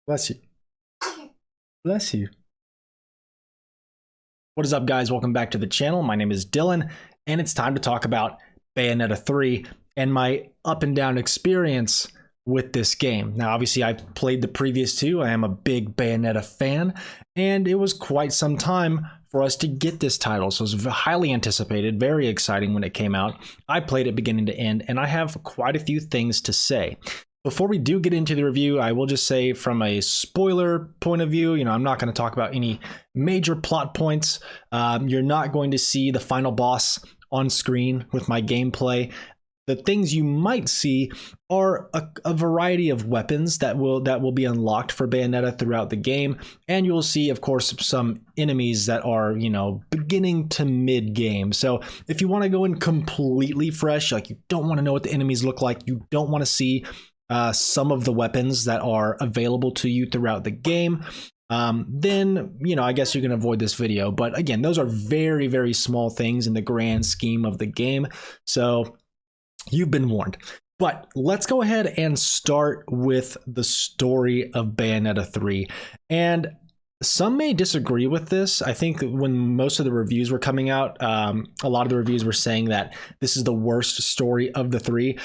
Bless you. Bless you. What is up, guys? Welcome back to the channel. My name is Dylan, and it's time to talk about Bayonetta 3 and my up and down experience with this game. Now, obviously, I've played the previous two. I am a big Bayonetta fan, and it was quite some time for us to get this title. So it was highly anticipated, very exciting when it came out. I played it beginning to end, and I have quite a few things to say. Before we do get into the review, I will just say from a spoiler point of view, I'm not going to talk about any major plot points. You're not going to see the final boss on screen with my gameplay. The things you might see are a variety of weapons that will be unlocked for Bayonetta throughout the game, and you'll see, of course, some enemies that are, beginning to mid-game. So if you want to go in completely fresh, like you don't want to know what the enemies look like, you don't want to see some of the weapons that are available to you throughout the game, then, I guess you can avoid this video. But again, those are very, very small things in the grand scheme of the game. So you've been warned. But let's go ahead and start with the story of Bayonetta 3. And some may disagree with this. I think when most of the reviews were coming out, a lot of the reviews were saying that this is the worst story of the three.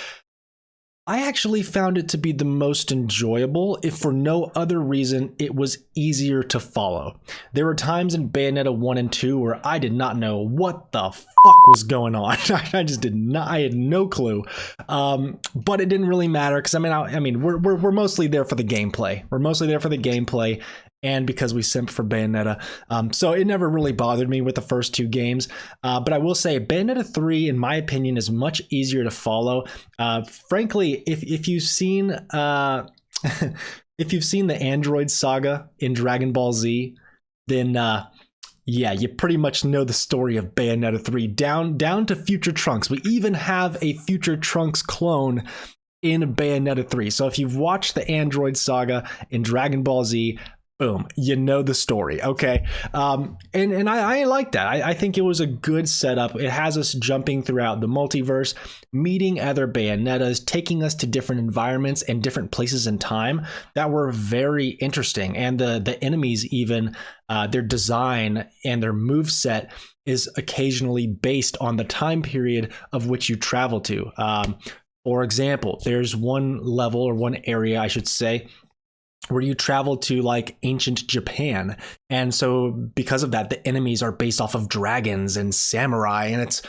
I actually found it to be the most enjoyable, if for no other reason, it was easier to follow. There were times in Bayonetta 1 and 2 where I did not know what the fuck was going on. I just did not, I had no clue. But it didn't really matter because we're mostly there for the gameplay. We're mostly there for the gameplay. And because we simp for Bayonetta. So it never really bothered me with the first two games. But I will say Bayonetta 3, in my opinion, is much easier to follow. Frankly, if you've seen if you've seen the Android saga in Dragon Ball Z, then yeah, you pretty much know the story of Bayonetta 3 down to Future Trunks. We even have a Future Trunks clone in Bayonetta 3. So if you've watched the Android saga in Dragon Ball Z, boom, you know the story, okay? And I like that. I think it was a good setup. It has us jumping throughout the multiverse, meeting other Bayonettas, taking us to different environments and different places in time that were very interesting. And the enemies even, their design and their moveset is occasionally based on the time period of which you travel to. For example, there's one level, or one area, I should say, where you travel to like ancient Japan. And so because of that, the enemies are based off of dragons and samurai, and it's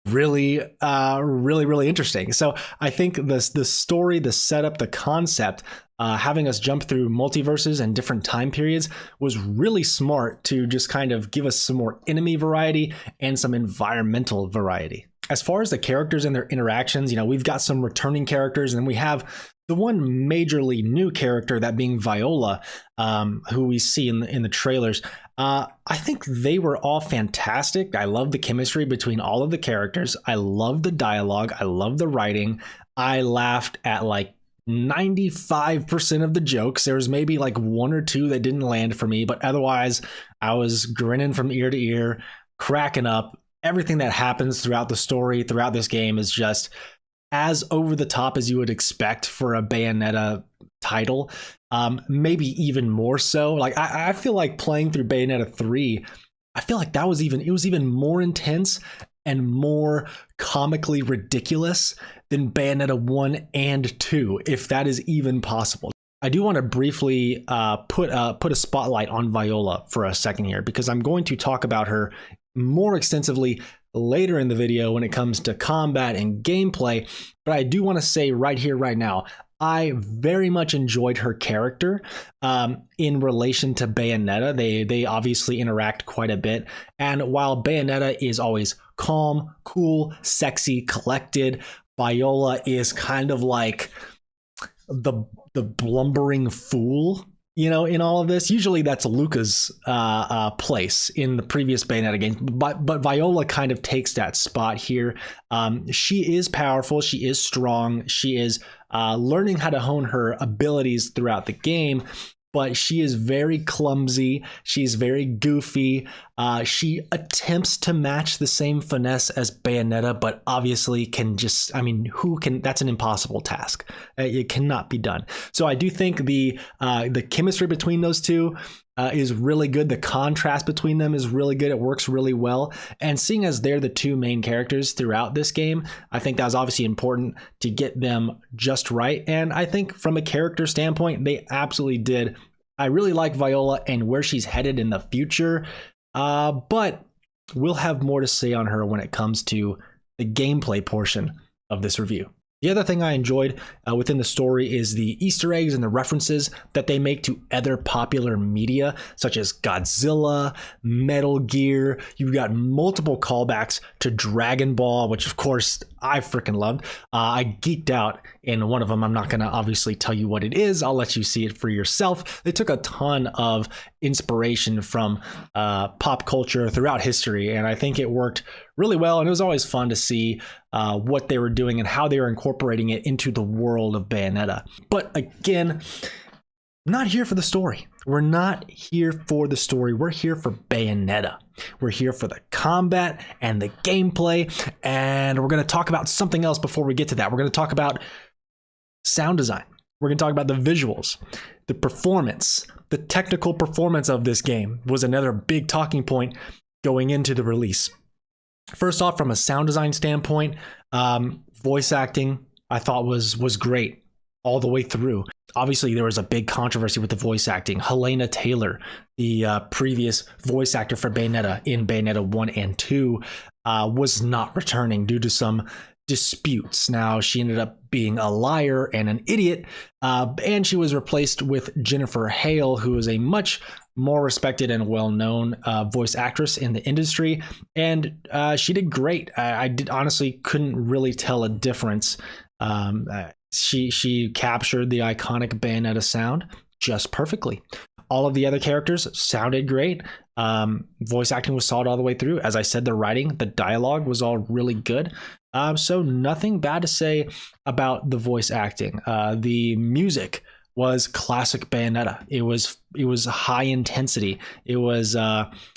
really, really interesting. So I think the story, the setup, the concept, having us jump through multiverses and different time periods was really smart to just kind of give us some more enemy variety and some environmental variety. As far as the characters and their interactions, we've got some returning characters, and we have the one majorly new character, that being Viola, who we see in the trailers. I think they were all fantastic. I love the chemistry between all of the characters. I love the dialogue. I love the writing. I laughed at like 95% of the jokes. There was maybe like one or two that didn't land for me, but otherwise I was grinning from ear to ear, cracking up. Everything that happens throughout the story, throughout this game, is just as over the top as you would expect for a Bayonetta title. Maybe even more so. Like I feel like playing through Bayonetta 3, I feel like it was even more intense and more comically ridiculous than Bayonetta 1 and 2, if that is even possible. I do want to briefly put a spotlight on Viola for a second here, because I'm going to talk about her more extensively later in the video when it comes to combat and gameplay. But I do want to say right here, right now, I very much enjoyed her character in relation to Bayonetta. They obviously interact quite a bit. And while Bayonetta is always calm, cool, sexy, collected, Viola is kind of like the blumbering fool, in all of this. Usually that's Luca's place in the previous Bayonetta games, but Viola kind of takes that spot here. She is powerful, she is strong, she is learning how to hone her abilities throughout the game, but she is very clumsy, she's very goofy, She attempts to match the same finesse as Bayonetta, but obviously can just, I mean, who can, that's an impossible task. It cannot be done. So I do think the chemistry between those two is really good. The contrast between them is really good. It works really well. And seeing as they're the two main characters throughout this game, I think that was obviously important to get them just right. And I think from a character standpoint, they absolutely did. I really like Viola and where she's headed in the future, but we'll have more to say on her when it comes to the gameplay portion of this review. The other thing I enjoyed within the story is the Easter eggs and the references that they make to other popular media, such as Godzilla, Metal Gear. You've got multiple callbacks to Dragon Ball, which of course I freaking loved. I geeked out in one of them. I'm not going to obviously tell you what it is. I'll let you see it for yourself. They took a ton of inspiration from pop culture throughout history, and I think it worked really well. And it was always fun to see what they were doing and how they were incorporating it into the world of Bayonetta. But again, not here for the story. We're not here for the story. We're here for Bayonetta. We're here for the combat and the gameplay. And we're going to talk about something else before we get to that. We're going to talk about sound design. We're going to talk about the visuals, the performance, the technical performance of this game was another big talking point going into the release. First off, from a sound design standpoint, voice acting I thought was great all the way through. Obviously, there was a big controversy with the voice acting. Helena Taylor, the previous voice actor for Bayonetta in Bayonetta 1 and 2, was not returning due to some disputes. Now, she ended up being a liar and an idiot, and she was replaced with Jennifer Hale, who is a much more respected and well-known voice actress in the industry, and she did great. I honestly couldn't really tell a difference. She captured the iconic Bayonetta sound just perfectly. All of the other characters sounded great. Voice acting was solid all the way through. As I said, the writing, the dialogue was all really good. So nothing bad to say about the voice acting. The music was classic Bayonetta. It was high intensity. It was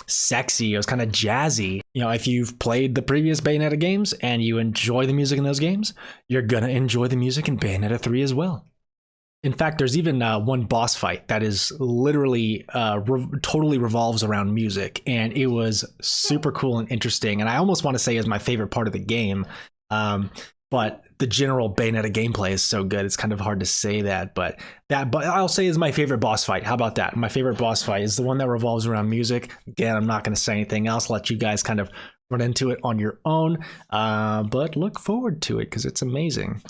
sexy. It was kind of jazzy. You know, if you've played the previous Bayonetta games and you enjoy the music in those games, you're gonna enjoy the music in Bayonetta 3 as well. In fact, there's even one boss fight that is literally totally revolves around music, and it was super cool and interesting. And I almost want to say is my favorite part of the game, but the general Bayonetta gameplay is so good, it's kind of hard to say that. But I'll say is my favorite boss fight. How about that? My favorite boss fight is the one that revolves around music. Again, I'm not going to say anything else. Let you guys kind of run into it on your own, but look forward to it because it's amazing.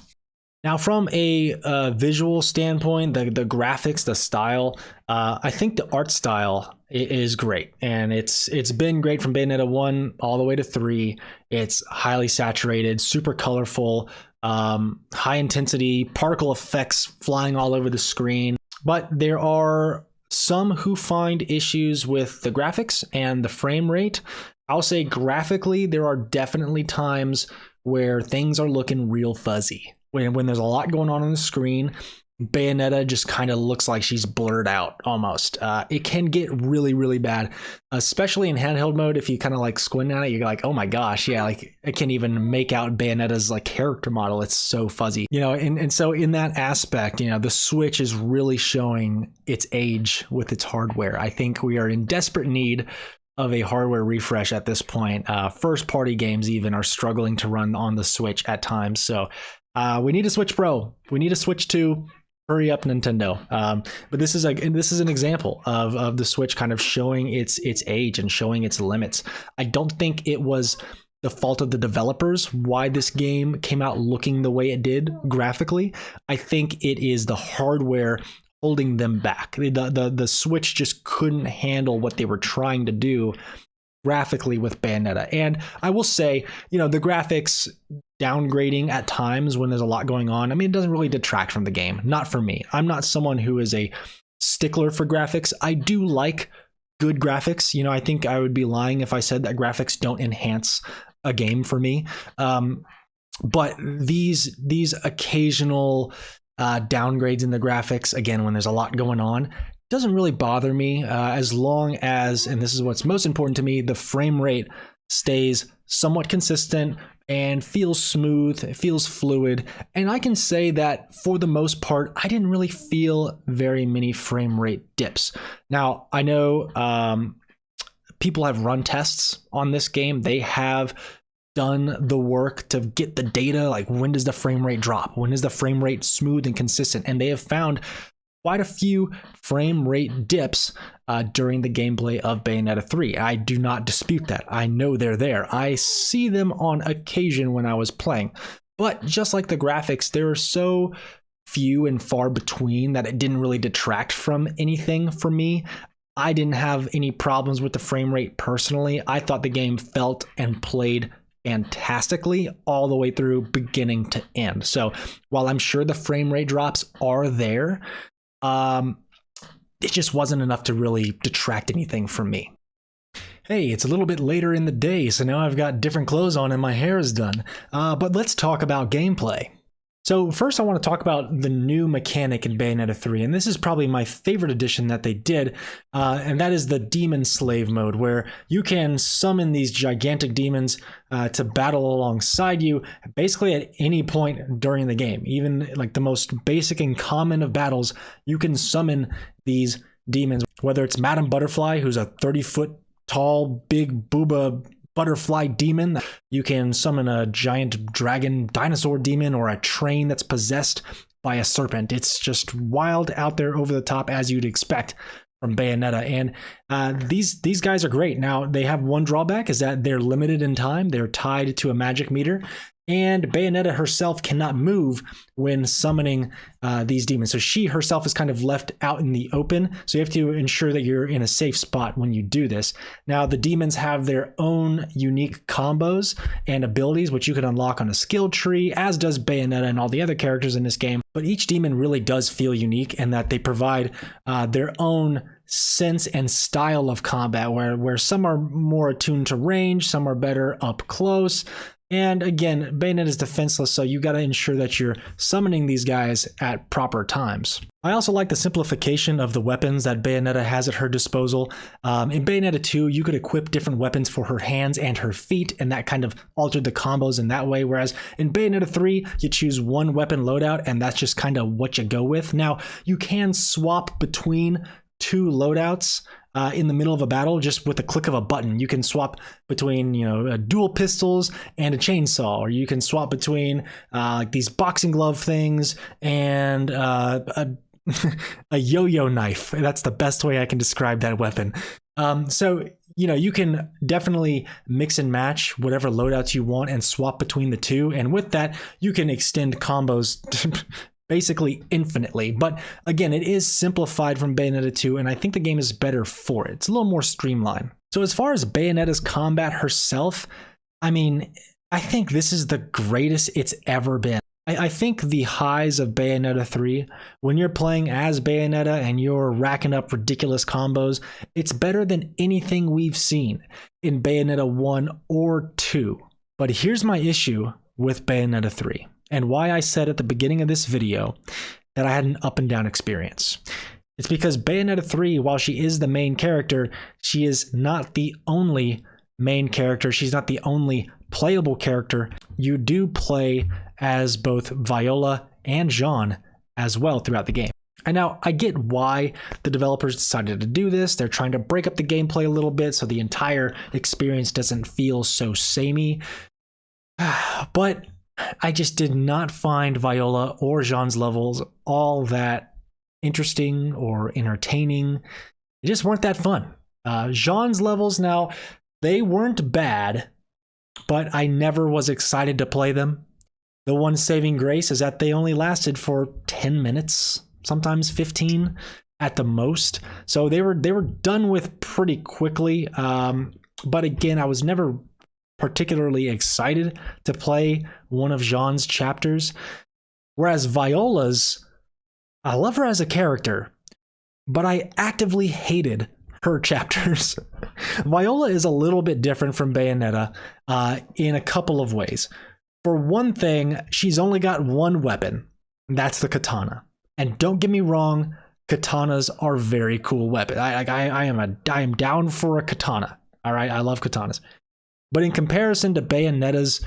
Now, from a visual standpoint, the graphics, the style, I think the art style is great. And it's been great from Bayonetta 1 all the way to 3. It's highly saturated, super colorful, high intensity, particle effects flying all over the screen. But there are some who find issues with the graphics and the frame rate. I'll say graphically, there are definitely times where things are looking real fuzzy. When there's a lot going on the screen, Bayonetta just kind of looks like she's blurred out almost. It can get really, really bad, especially in handheld mode. If you kind of like squint at it, you're like, oh my gosh, yeah, like I can't even make out Bayonetta's like character model. It's so fuzzy, you know, and so in that aspect, you know, the Switch is really showing its age with its hardware. I think we are in desperate need of a hardware refresh at this point. First party games even are struggling to run on the Switch at times. So we need a Switch Pro. We need a Switch 2. Hurry up, Nintendo. But this is an example of the Switch kind of showing its age and showing its limits. I don't think it was the fault of the developers why this game came out looking the way it did graphically. I think it is the hardware holding them back. The Switch just couldn't handle what they were trying to do graphically with Bayonetta. And I will say, you know, the graphics downgrading at times when there's a lot going on, I mean, it doesn't really detract from the game. Not for me. I'm not someone who is a stickler for graphics. I do like good graphics. You know, I think I would be lying if I said that graphics don't enhance a game for me. But these occasional downgrades in the graphics, again, when there's a lot going on, doesn't really bother me as long as, and this is what's most important to me, the frame rate stays somewhat consistent and feels smooth, it feels fluid. And I can say that for the most part, I didn't really feel very many frame rate dips. Now, I know people have run tests on this game. They have done the work to get the data, like when does the frame rate drop? When is the frame rate smooth and consistent? And they have found quite a few frame rate dips during the gameplay of Bayonetta 3. I do not dispute that. I know they're there. I see them on occasion when I was playing. But just like the graphics, they're so few and far between that it didn't really detract from anything for me. I didn't have any problems with the frame rate personally. I thought the game felt and played fantastically all the way through beginning to end. So while I'm sure the frame rate drops are there, it just wasn't enough to really detract anything from me. Hey, it's a little bit later in the day, so now I've got different clothes on and my hair is done. But let's talk about gameplay. So first I want to talk about the new mechanic in Bayonetta 3, and this is probably my favorite addition that they did, and that is the Demon Slave mode, where you can summon these gigantic demons to battle alongside you, basically at any point during the game. Even like the most basic and common of battles, you can summon these demons, whether it's Madame Butterfly, who's a 30-foot tall, big booba butterfly demon. You can summon a giant dragon dinosaur demon or a train that's possessed by a serpent. It's just wild, out there, over the top, as you'd expect from Bayonetta. And these guys are great. Now, they have one drawback, is that they're limited in time. They're tied to a magic meter. And Bayonetta herself cannot move when summoning these demons. So she herself is kind of left out in the open. So you have to ensure that you're in a safe spot when you do this. Now, the demons have their own unique combos and abilities, which you can unlock on a skill tree, as does Bayonetta and all the other characters in this game. But each demon really does feel unique in that they provide their own sense and style of combat, where some are more attuned to range, some are better up close. And again, Bayonetta is defenseless, so you got to ensure that you're summoning these guys at proper times. I also like the simplification of the weapons that Bayonetta has at her disposal. In Bayonetta 2, you could equip different weapons for her hands and her feet, and that kind of altered the combos in that way. Whereas in Bayonetta 3, you choose one weapon loadout, and that's just kind of what you go with. Now, you can swap between two loadouts in the middle of a battle just with a click of a button. You can swap between, dual pistols and a chainsaw, or you can swap between like these boxing glove things and a yo-yo knife. That's the best way I can describe that weapon. So you can definitely mix and match whatever loadouts you want and swap between the two. And with that, you can extend combos basically infinitely. But again, it is simplified from Bayonetta 2, and I think the game is better for it. It's a little more streamlined. So as far as Bayonetta's combat herself, I think this is the greatest it's ever been. I think the highs of Bayonetta 3, when you're playing as Bayonetta and you're racking up ridiculous combos, it's better than anything we've seen in Bayonetta 1 or 2. But here's my issue with Bayonetta 3. And why I said at the beginning of this video that I had an up and down experience. It's because Bayonetta 3, while she is the main character, she is not the only main character. She's not the only playable character. You do play as both Viola and Jean as well throughout the game. And now I get why the developers decided to do this. They're trying to break up the gameplay a little bit so the entire experience doesn't feel so samey. But I just did not find Viola or Jean's levels all that interesting or entertaining. They just weren't that fun. Jean's levels, now, they weren't bad, but I never was excited to play them. The one saving grace is that they only lasted for 10 minutes, sometimes 15 at the most. So they were done with pretty quickly. But again, I was never particularly excited to play one of Jean's chapters. Whereas Viola's, I love her as a character, but I actively hated her chapters. Viola is a little bit different from Bayonetta in a couple of ways. For one thing, she's only got one weapon, and that's the katana. And don't get me wrong, katanas are very cool weapons. I am down for a katana. All right, I love katanas. But in comparison to Bayonetta's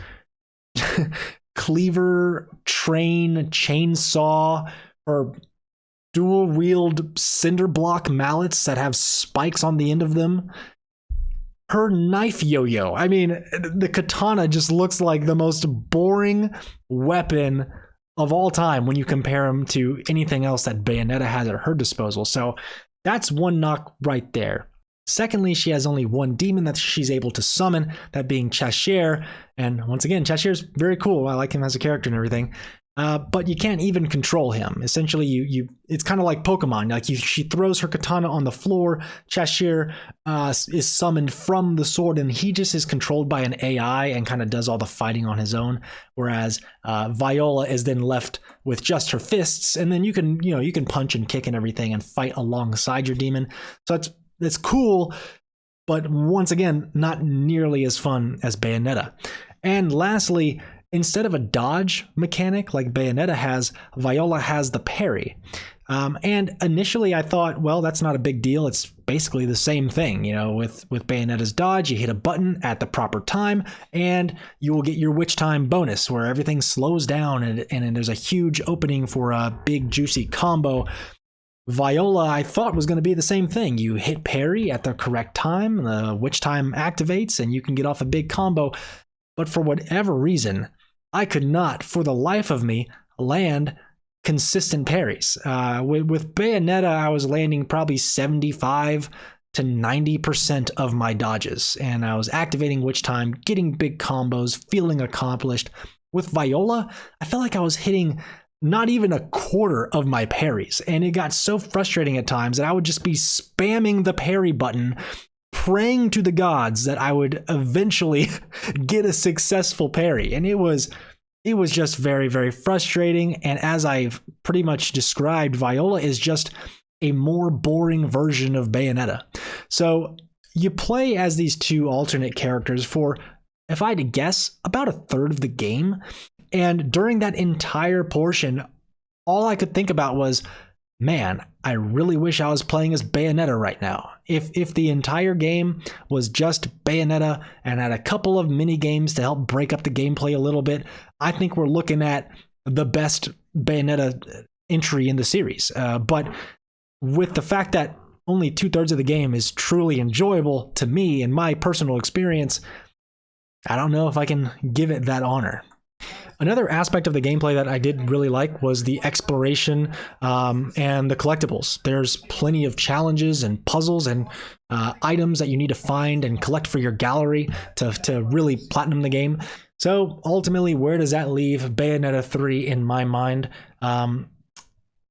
cleaver, train, chainsaw, or dual wield cinder block mallets that have spikes on the end of them, her knife yo-yo, I mean, the katana just looks like the most boring weapon of all time when you compare them to anything else that Bayonetta has at her disposal. So that's one knock right there. Secondly, she has only one demon that she's able to summon, that being Cheshire. And once again, Cheshire's very cool. I like him as a character and everything. But you can't even control him. Essentially, it's kind of like Pokemon. Like she throws her katana on the floor. Cheshire is summoned from the sword, and he just is controlled by an AI and kind of does all the fighting on his own. Whereas Viola is then left with just her fists, and then you can punch and kick and everything and fight alongside your demon. So that's cool, but once again, not nearly as fun as Bayonetta. And lastly, instead of a dodge mechanic like Bayonetta has, Viola has the parry. And initially I thought, well, that's not a big deal. It's basically the same thing. With Bayonetta's dodge, you hit a button at the proper time and you will get your witch time bonus where everything slows down and there's a huge opening for a big juicy combo. Viola, I thought, was going to be the same thing. You hit parry at the correct time, the witch time activates, and you can get off a big combo. But for whatever reason, I could not, for the life of me, land consistent parries. With Bayonetta, I was landing probably 75 to 90% of my dodges, and I was activating witch time, getting big combos, feeling accomplished. With Viola, I felt like I was hitting not even a quarter of my parries, and it got so frustrating at times that I would just be spamming the parry button, praying to the gods that I would eventually get a successful parry. And it was just very, very frustrating. And as I've pretty much described, Viola is just a more boring version of Bayonetta. So you play as these two alternate characters for, if I had to guess, about a third of the game. And during that entire portion, all I could think about was, man, I really wish I was playing as Bayonetta right now. If the entire game was just Bayonetta and had a couple of mini games to help break up the gameplay a little bit, I think we're looking at the best Bayonetta entry in the series. But with the fact that only 2/3 of the game is truly enjoyable to me in my personal experience, I don't know if I can give it that honor. Another aspect of the gameplay that I did really like was the exploration and the collectibles. There's plenty of challenges and puzzles and items that you need to find and collect for your gallery to really platinum the game. So ultimately, where does that leave Bayonetta 3 in my mind?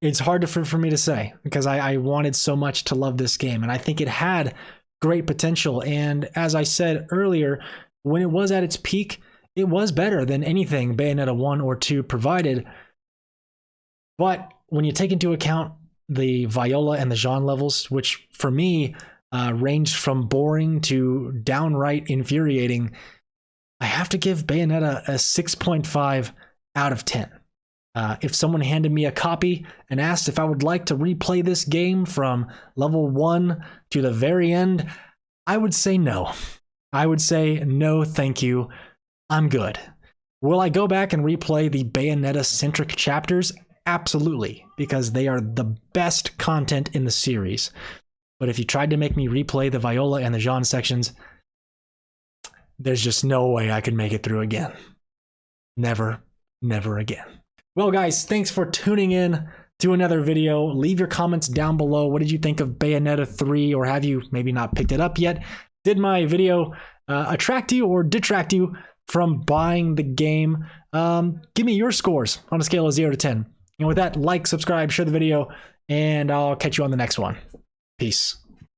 It's hard for me to say because I wanted so much to love this game, and I think it had great potential. And as I said earlier, when it was at its peak, it was better than anything Bayonetta 1 or 2 provided. But when you take into account the Viola and the Jean levels, which for me ranged from boring to downright infuriating, I have to give Bayonetta a 6.5 out of 10. If someone handed me a copy and asked if I would like to replay this game from level 1 to the very end, I would say no. I would say no, thank you. I'm good. Will I go back and replay the Bayonetta-centric chapters? Absolutely, because they are the best content in the series. But if you tried to make me replay the Viola and the Jean sections, there's just no way I could make it through again. Never, never again. Well, guys, thanks for tuning in to another video. Leave your comments down below. What did you think of Bayonetta 3, or have you maybe not picked it up yet? Did my video attract you or detract you from buying the game? Give me your scores on a scale of 0 to 10. And with that, like, subscribe, share the video, and I'll catch you on the next one. Peace.